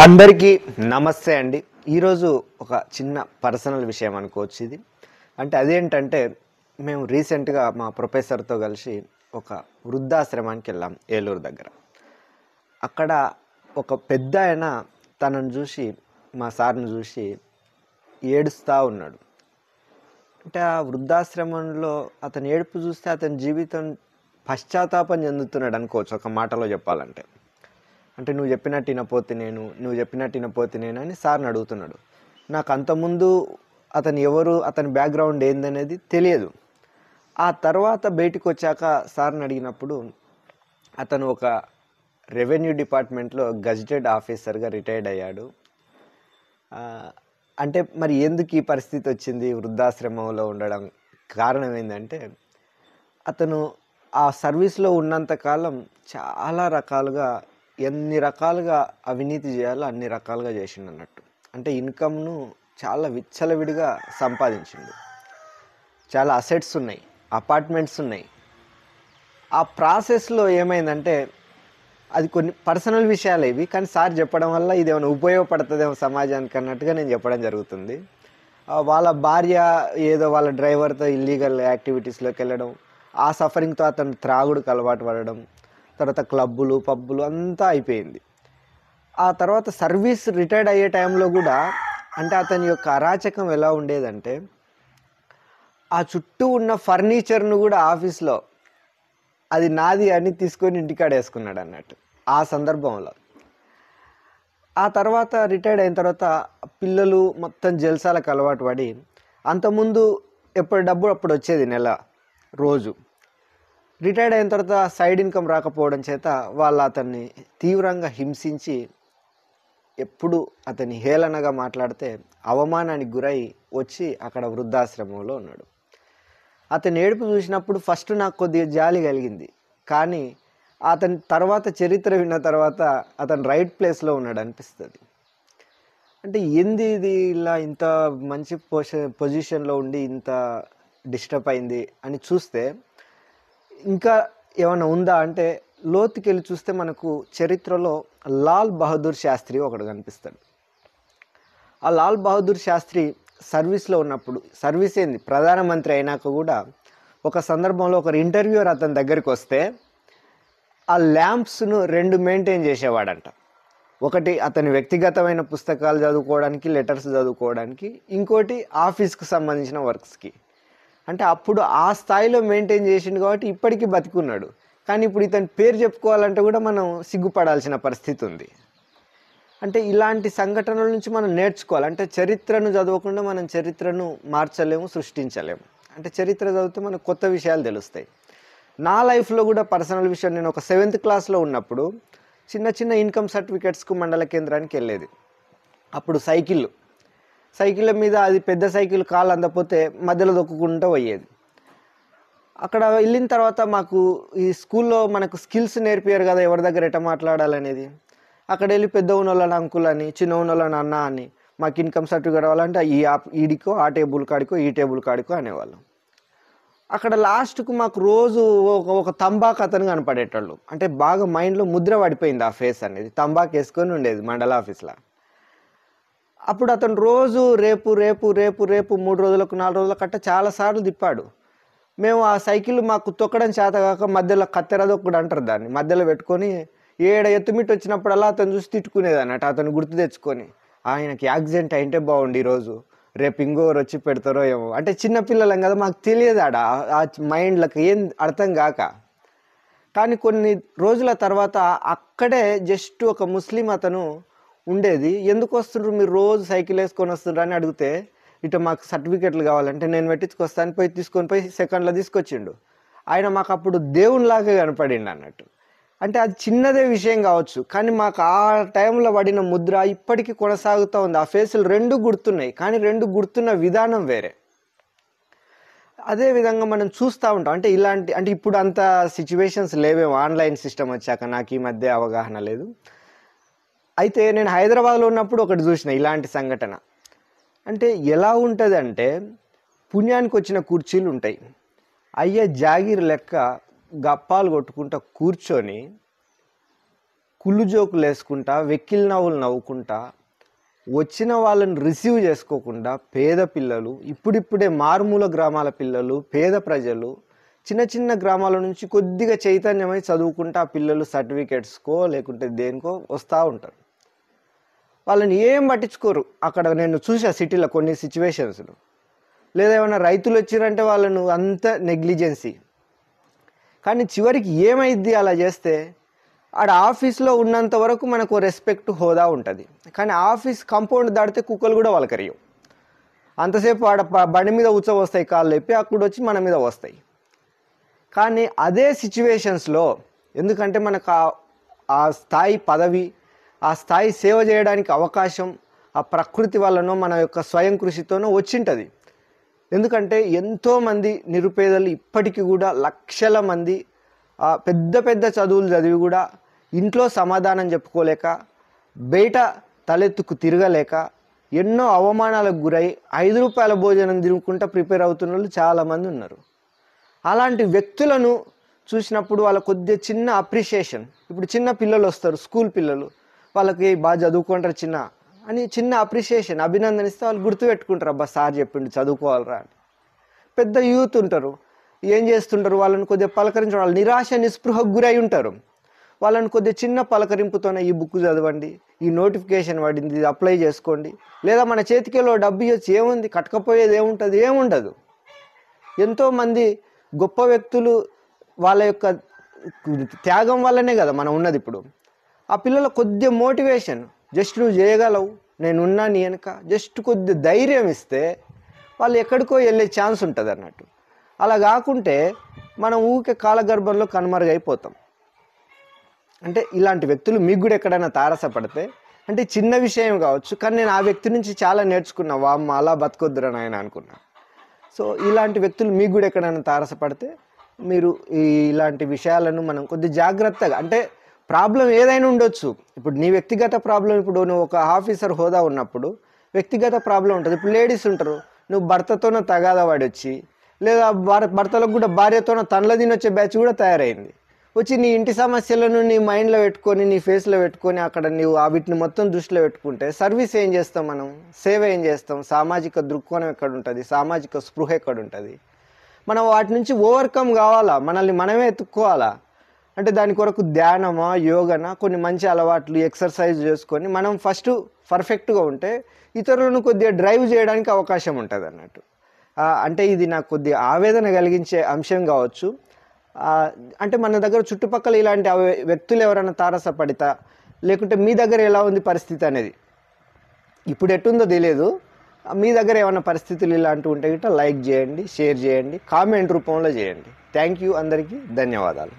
అందరికీ నమస్తే అండి. ఈరోజు ఒక చిన్న పర్సనల్ విషయం అనుకోవచ్చు ఇది. అంటే అదేంటంటే మేము రీసెంట్గా మా ప్రొఫెసర్తో కలిసి ఒక వృద్ధాశ్రమానికి వెళ్ళాం ఏలూరు దగ్గర. అక్కడ ఒక పెద్ద ఆయన తనను చూసి మా సార్ని చూసి ఏడుస్తూ ఉన్నాడు. అంటే ఆ వృద్ధాశ్రమంలో అతని ఏడుపు చూస్తే అతని జీవితం పశ్చాత్తాపం చెందుతున్నాడు అనుకోవచ్చు ఒక మాటలో చెప్పాలంటే. అంటే నువ్వు చెప్పినట్టు వినపోతే నేను అని సార్ని అడుగుతున్నాడు. నాకు అంతకుముందు అతను ఎవరు, అతని బ్యాక్గ్రౌండ్ ఏందనేది తెలియదు. ఆ తర్వాత బయటికి వచ్చాక సార్ని అడిగినప్పుడు అతను ఒక రెవెన్యూ డిపార్ట్మెంట్లో గజిటెడ్ ఆఫీసర్గా రిటైర్డ్ అయ్యాడు. అంటే మరి ఎందుకు ఈ పరిస్థితి వచ్చింది వృద్ధాశ్రమంలో ఉండడం కారణం ఏంటంటే అతను ఆ సర్వీస్లో ఉన్నంతకాలం చాలా రకాలుగా ఎన్ని రకాలుగా అవినీతి చేయాలో అన్ని రకాలుగా చేసిండు అన్నట్టు. అంటే ఇన్కమ్ను చాలా విచ్చలవిడిగా సంపాదించిండు. చాలా అసెట్స్ ఉన్నాయి, అపార్ట్మెంట్స్ ఉన్నాయి. ఆ ప్రాసెస్లో ఏమైందంటే అది కొన్ని పర్సనల్ విషయాలు ఇవి, కానీ సార్ చెప్పడం వల్ల ఇది ఏమైనా ఉపయోగపడుతుందేమో సమాజానికి అన్నట్టుగా నేను చెప్పడం జరుగుతుంది. వాళ్ళ భార్య ఏదో వాళ్ళ డ్రైవర్తో ఇల్లీగల్ యాక్టివిటీస్లోకి వెళ్ళడం, ఆ సఫరింగ్తో అతను త్రాగుడుకు అలవాటు పడడం, తర్వాత క్లబ్బులు పబ్బులు అంతా అయిపోయింది. ఆ తర్వాత సర్వీస్ రిటైర్డ్ అయ్యే టైంలో కూడా అంటే అతని యొక్క అరాచకం ఎలా ఉండేదంటే ఆ చుట్టూ ఉన్న ఫర్నిచర్ను కూడా ఆఫీస్లో అది నాది అని తీసుకొని ఇంటికాడ వేసుకున్నాడు అన్నట్టు ఆ సందర్భంలో. ఆ తర్వాత రిటైర్డ్ అయిన తర్వాత పిల్లలు మొత్తం జల్సాలకు అలవాటు పడి అంతకుముందు ఎప్పుడు డబ్బు అప్పుడు వచ్చేది నెల రోజు. రిటైర్డ్ అయిన తర్వాత సైడ్ ఇన్కమ్ రాకపోవడం చేత వాళ్ళు అతన్ని తీవ్రంగా హింసించి ఎప్పుడు అతని హేళనగా మాట్లాడితే అవమానానికి గురై వచ్చి అక్కడ వృద్ధాశ్రమంలో ఉన్నాడు. అతని ఏడుపు చూసినప్పుడు ఫస్ట్ నాకు కొద్దిగా జాలి కలిగింది, కానీ అతని తర్వాత చరిత్ర విన్న తర్వాత అతను రైట్ ప్లేస్లో ఉన్నాడు అనిపిస్తుంది. అంటే ఏంది ఇది ఇలా ఇంత మంచి పొజిషన్లో ఉండి ఇంత డిస్టర్బ్ అయింది అని చూస్తే ఇంకా ఏమైనా ఉందా అంటే లోతుకెళ్ళి చూస్తే మనకు చరిత్రలో లాల్ బహదూర్ శాస్త్రి ఒకడు కనిపిస్తాడు. ఆ లాల్ బహదూర్ శాస్త్రి సర్వీస్లో ఉన్నప్పుడు, సర్వీస్ ఏంది ప్రధానమంత్రి అయినాక కూడా ఒక సందర్భంలో ఒకరు ఇంటర్వ్యూర్ అతని దగ్గరికి వస్తే ఆ ల్యాంప్స్ను 2 మెయింటైన్ చేసేవాడంట. ఒకటి అతని వ్యక్తిగతమైన పుస్తకాలు చదువుకోవడానికి, లెటర్స్ చదువుకోవడానికి, ఇంకోటి ఆఫీస్కి సంబంధించిన వర్క్స్కి. అంటే అప్పుడు ఆ స్థాయిలో మెయింటైన్ చేసిండు కాబట్టి ఇప్పటికీ బతికున్నాడు. కానీ ఇప్పుడు ఇతని పేరు చెప్పుకోవాలంటే కూడా మనం సిగ్గుపడాల్సిన పరిస్థితి ఉంది. అంటే ఇలాంటి సంఘటనల నుంచి మనం నేర్చుకోవాలి. అంటే చరిత్రను చదవకుండా మనం చరిత్రను మార్చలేము, సృష్టించలేము. అంటే చరిత్ర చదివితే మనకు కొత్త విషయాలు తెలుస్తాయి. నా లైఫ్లో కూడా పర్సనల్ విషయం, నేను ఒక 7th క్లాస్లో ఉన్నప్పుడు చిన్న చిన్న ఇన్కమ్ సర్టిఫికేట్స్కు మండల కేంద్రానికి వెళ్ళేది. అప్పుడు సైకిళ్ళ మీద అది పెద్ద సైకిల్ కాలు అందపోతే మధ్యలో దొక్కుకుంటూ పోయేది. అక్కడ వెళ్ళిన తర్వాత మాకు ఈ స్కూల్లో మనకు స్కిల్స్ నేర్పారు కదా, ఎవరి దగ్గర ఎట్లా మాట్లాడాలనేది. అక్కడ వెళ్ళి పెద్ద ఉన్నోళ్ళని అంకుల్ అని, చిన్న ఉన్నోళ్ళని అన్న అని, మాకు ఇన్కమ్ సర్టిఫికేట్ కావాలంటే ఈడికో ఆ టేబుల్ కాడికో ఈ టేబుల్ కాడికో అనేవాళ్ళం. అక్కడ లాస్ట్కు మాకు రోజు ఒక తంబాకు అతను కనపడేటోళ్ళు. అంటే బాగా మైండ్లో ముద్ర పడిపోయింది ఆ ఫేస్ అనేది. తంబాకు వేసుకొని ఉండేది మండల ఆఫీస్లో. అప్పుడు అతను రోజు రేపు 3 రోజులకు 4 రోజులకు అట్ట చాలాసార్లు తిప్పాడు. మేము ఆ సైకిల్ మాకు తొక్కడం చేతగాక మధ్యలో కత్తెరదో కూడా అంటారు దాన్ని, మధ్యలో పెట్టుకొని ఎత్తుమిట్టు వచ్చినప్పుడల్లా అతను చూసి తిట్టుకునేది అన్నట్టు. అతను గుర్తు తెచ్చుకొని ఆయనకి యాక్సిడెంట్ అయింటే బాగుండు ఈరోజు, రేపు ఇంకోరు వచ్చి పెడతారో ఏమో. అంటే చిన్నపిల్లలం కదా, మాకు తెలియదు ఆడ ఆ మైండ్లకు ఏం అర్థం కాక. కానీ కొన్ని రోజుల తర్వాత అక్కడే జస్ట్ ఒక ముస్లిం అతను ఉండేది. ఎందుకు వస్తుండ్రు మీరు రోజు సైకిల్ వేసుకొని వస్తుండ్రు అని అడిగితే, ఇటు మాకు సర్టిఫికెట్లు కావాలంటే నేను పెట్టించుకొస్తాను, పోయి తీసుకొని పోయి సెకండ్లో తీసుకొచ్చిండు. ఆయన మాకు అప్పుడు దేవునిలాగా కనపడిండు అన్నట్టు. అంటే అది చిన్నదే విషయం కావచ్చు, కానీ మాకు ఆ టైంలో పడిన ముద్ర ఇప్పటికీ కొనసాగుతూ ఉంది. ఆ ఫేసులు 2 గుర్తున్నాయి, కానీ 2 గుర్తున్న విధానం వేరే. అదేవిధంగా మనం చూస్తూ ఉంటాం. అంటే ఇలాంటి, అంటే ఇప్పుడు అంత సిచ్యువేషన్స్ లేవేమో, ఆన్లైన్ సిస్టమ్ వచ్చాక, నాకు ఈ మధ్య అవగాహన లేదు. అయితే నేను హైదరాబాద్లో ఉన్నప్పుడు ఒకటి చూసిన ఇలాంటి సంఘటన. అంటే ఎలా ఉంటుంది అంటే పుణ్యానికి వచ్చిన కుర్చీలు ఉంటాయి, అయ్యే జాగీర్ లెక్క గప్పాలు కొట్టుకుంటూ కూర్చొని కుళ్ళు జోకులు వేసుకుంటా, వెక్కిలి నవ్వులు నవ్వుకుంటా, వచ్చిన వాళ్ళని రిసీవ్ చేసుకోకుండా పేద పిల్లలు, ఇప్పుడిప్పుడే మారుమూల గ్రామాల పిల్లలు, పేద ప్రజలు, చిన్న చిన్న గ్రామాల నుంచి కొద్దిగా చైతన్యమై చదువుకుంటా ఆ పిల్లలు సర్టిఫికేట్స్కో లేకుంటే దేనికో వస్తూ ఉంటారు. వాళ్ళని ఏం పట్టించుకోరు. అక్కడ నేను చూసా సిటీలో కొన్ని సిచ్యువేషన్స్లో. లేదా ఏమైనా రైతులు వచ్చిరంటే వాళ్ళను అంత నెగ్లిజెన్సీ. కానీ చివరికి ఏమైద్ది అలా చేస్తే? ఆడ ఆఫీస్లో ఉన్నంత వరకు మనకు రెస్పెక్ట్, హోదా ఉంటుంది. కానీ ఆఫీస్ కాంపౌండ్ దాటితే కుక్కలు కూడా వాళ్ళకరియవు. అంతసేపు ఆడ బండి మీద వస్తాయి కాళ్ళు లేపి, అక్కడ వచ్చి మన మీద వస్తాయి. కానీ అదే సిచ్యువేషన్స్లో, ఎందుకంటే మనకు ఆ స్థాయి పదవి, ఆ స్థాయి సేవ చేయడానికి అవకాశం ఆ ప్రకృతి వల్లనో మన యొక్క స్వయం కృషితోనో వచ్చింటుంది. ఎందుకంటే ఎంతోమంది నిరుపేదలు ఇప్పటికీ కూడా లక్షల మంది పెద్ద పెద్ద చదువులు చదివి కూడా ఇంట్లో సమాధానం చెప్పుకోలేక, బయట తలెత్తుకు తిరగలేక, ఎన్నో అవమానాలకు గురై 5 రూపాయల భోజనం తిరుగుకుంటూ ప్రిపేర్ అవుతున్న వాళ్ళు చాలామంది ఉన్నారు. అలాంటి వ్యక్తులను చూసినప్పుడు వాళ్ళ కొద్దిగా చిన్న అప్రిషియేషన్. ఇప్పుడు చిన్న పిల్లలు వస్తారు, స్కూల్ పిల్లలు, వాళ్ళకి బాగా చదువుకుంటారు చిన్న అని చిన్న అప్రిషియేషన్, అభినందనిస్తే వాళ్ళు గుర్తుపెట్టుకుంటారు, అబ్బా సార్ చెప్పిండు చదువుకోవాలరా అని. పెద్ద యూత్ ఉంటారు, ఏం చేస్తుంటారు? వాళ్ళని కొద్దిగా పలకరించడం, వాళ్ళు నిరాశ నిస్పృహకు గురై ఉంటారు. వాళ్ళని కొద్దిగా చిన్న పలకరింపుతోనే ఈ బుక్ చదవండి, ఈ నోటిఫికేషన్ పడింది, ఇది అప్లై చేసుకోండి, లేదా మన చేతికిలో డబ్బు ఇవ్వచ్చు, ఏముంది, కట్టకపోయేది ఏముంటుంది? ఏముండదు. ఎంతోమంది గొప్ప వ్యక్తులు వాళ్ళ యొక్క త్యాగం వల్లనే కదా మనం ఉన్నది. ఇప్పుడు ఆ పిల్లల కొద్దిగా మోటివేషన్, జస్ట్ నువ్వు చేయగలవు, నేనున్నా నీ వెనక, జస్ట్ కొద్ది ధైర్యం ఇస్తే వాళ్ళు ఎక్కడికో వెళ్ళే ఛాన్స్ ఉంటుంది అన్నట్టు. అలా కాకుంటే మనం ఊరికే కాలగర్భంలో కనుమరుగైపోతాం. అంటే ఇలాంటి వ్యక్తులు మీకు కూడా ఎక్కడైనా తారసపడితే, అంటే చిన్న విషయం కావచ్చు, కానీ నేను ఆ వ్యక్తి నుంచి చాలా నేర్చుకున్నా, వామ్మ అలా బతకొద్దురా నాయన అనుకున్నా. సో ఇలాంటి వ్యక్తులు మీకు కూడా ఎక్కడైనా తారసపడితే మీరు ఇలాంటి విషయాలను మనం కొద్ది జాగ్రత్తగా, అంటే ప్రాబ్లం ఏదైనా ఉండొచ్చు. ఇప్పుడు నీ వ్యక్తిగత ప్రాబ్లం, ఇప్పుడు నువ్వు ఒక ఆఫీసర్ హోదా ఉన్నప్పుడు వ్యక్తిగత ప్రాబ్లం ఉంటుంది. ఇప్పుడు లేడీస్ ఉంటారు, నువ్వు భర్తతోనో తగాదా వాడి వచ్చి, లేదా భర్తలకు కూడా భార్యతోనో తనల తినొచ్చే బ్యాచ్ కూడా తయారైంది. వచ్చి నీ ఇంటి సమస్యలను నీ మైండ్లో పెట్టుకొని, నీ ఫేస్లో పెట్టుకొని, అక్కడ నీవు వీటిని మొత్తం దృష్టిలో పెట్టుకుంటే సర్వీస్ ఏం చేస్తాం మనం? సేవ ఏం చేస్తాం? సామాజిక దృక్కోణం ఎక్కడ ఉంటుంది? సామాజిక స్పృహ ఎక్కడ ఉంటుంది? మనం వాటి నుంచి ఓవర్కమ్ కావాలా, మనల్ని మనమే ఎత్తుక్కోవాలా. అంటే దాని కొరకు ధ్యానమా, యోగనా, కొన్ని మంచి అలవాట్లు, ఎక్సర్సైజ్ చేసుకొని మనం ఫస్ట్ పర్ఫెక్ట్గా ఉంటే ఇతరులను కొద్దిగా డ్రైవ్ చేయడానికి అవకాశం ఉంటుంది అన్నట్టు. అంటే ఇది నాకు కొద్దిగా ఆవేదన కలిగించే అంశం కావచ్చు. అంటే మన దగ్గర చుట్టుపక్కల ఇలాంటి వ్యక్తులు ఎవరైనా తారసపడితా, లేకుంటే మీ దగ్గర ఎలా ఉంది పరిస్థితి అనేది ఇప్పుడు ఎట్టుందో తెలియదు. మీ దగ్గర ఏమైనా పరిస్థితులు ఇలాంటివి ఉంటే గిట్ట లైక్ చేయండి, షేర్ చేయండి, కామెంట్ రూపంలో చేయండి. థ్యాంక్ యూ, అందరికీ ధన్యవాదాలు.